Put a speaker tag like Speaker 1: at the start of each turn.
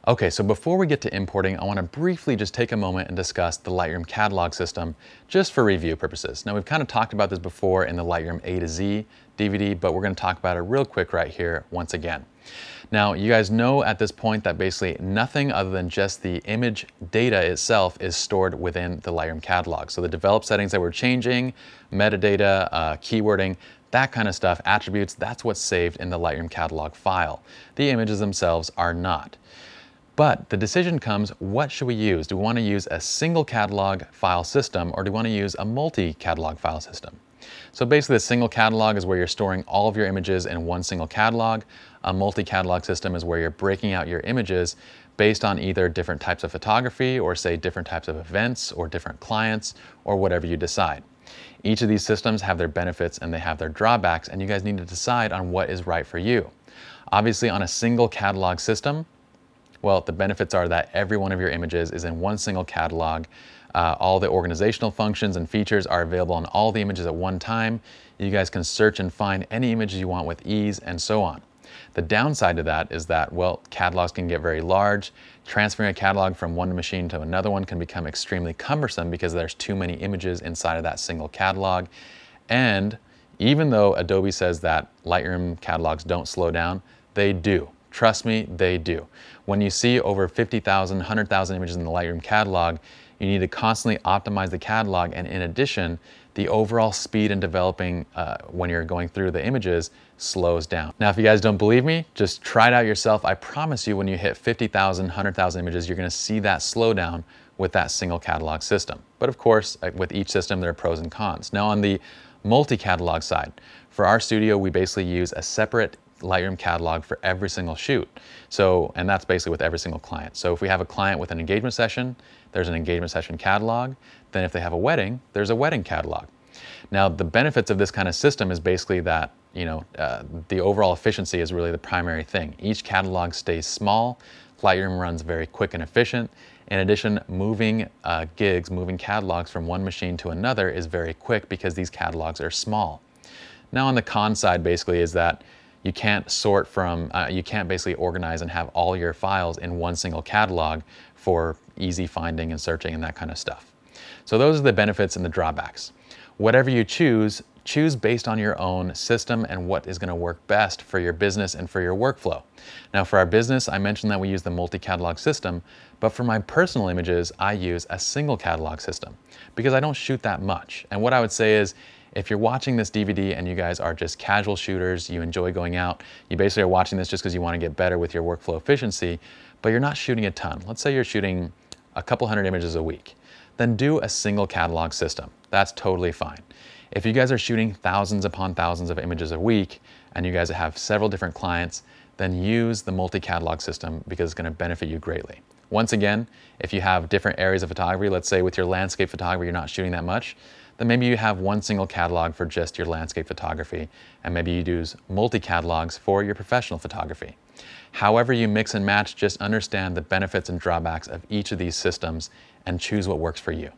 Speaker 1: Okay, so before we get to importing, I want to briefly just take a moment and discuss the Lightroom catalog system just for review purposes. Now, we've kind of talked about this before in the Lightroom A to Z DVD, but we're going to talk about it real quick right here once again. Now, you guys know at this point that basically nothing other than just the image data itself is stored within the Lightroom catalog. So the developed settings that we're changing, metadata, keywording, that kind of stuff, attributes, that's what's saved in the Lightroom catalog file. The images themselves are not. But the decision comes, what should we use? Do we want to use a single catalog file system, or do we want to use a multi-catalog file system? So basically, a single catalog is where you're storing all of your images in one single catalog. A multi-catalog system is where you're breaking out your images based on either different types of photography, or say different types of events, or different clients, or whatever you decide. Each of these systems have their benefits and they have their drawbacks, and you guys need to decide on what is right for you. Obviously, on a single catalog system, well, the benefits are that every one of your images is in one single catalog. All the organizational functions and features are available on all the images at one time. You guys can search and find any images you want with ease, and so on. The downside to that is that, well, catalogs can get very large. Transferring a catalog from one machine to another one can become extremely cumbersome because there's too many images inside of that single catalog. And even though Adobe says that Lightroom catalogs don't slow down, they do. Trust me, they do. When you see over 50,000, 100,000 images in the Lightroom catalog, you need to constantly optimize the catalog, and in addition, the overall speed in developing when you're going through the images slows down. Now, if you guys don't believe me, just try it out yourself. I promise you, when you hit 50,000, 100,000 images, you're gonna see that slow down with that single catalog system. But of course, with each system, there are pros and cons. Now, on the multi-catalog side, for our studio, we basically use a separate Lightroom catalog for every single shoot. So, and that's basically with every single client. So if we have a client with an engagement session, there's an engagement session catalog. Then if they have a wedding, there's a wedding catalog. Now, the benefits of this kind of system is basically that, the overall efficiency is really the primary thing. Each catalog stays small. Lightroom runs very quick and efficient. In addition, moving moving catalogs from one machine to another is very quick because these catalogs are small. Now, on the con side basically is that you can't sort from, you can't basically organize and have all your files in one single catalog for easy finding and searching and that kind of stuff. So those are the benefits and the drawbacks. Whatever you choose, choose based on your own system and what is going to work best for your business and for your workflow. Now, for our business, I mentioned that we use the multi-catalog system, but for my personal images, I use a single catalog system because I don't shoot that much. And what I would say is, if you're watching this DVD and you guys are just casual shooters, you enjoy going out, you basically are watching this just because you want to get better with your workflow efficiency, but you're not shooting a ton. Let's say you're shooting a couple hundred images a week. Then do a single catalog system. That's totally fine. If you guys are shooting thousands upon thousands of images a week and you guys have several different clients, then use the multi-catalog system because it's going to benefit you greatly. Once again, if you have different areas of photography, let's say with your landscape photography you're not shooting that much, then maybe you have one single catalog for just your landscape photography, and maybe you use multi-catalogs for your professional photography. However you mix and match, just understand the benefits and drawbacks of each of these systems and choose what works for you.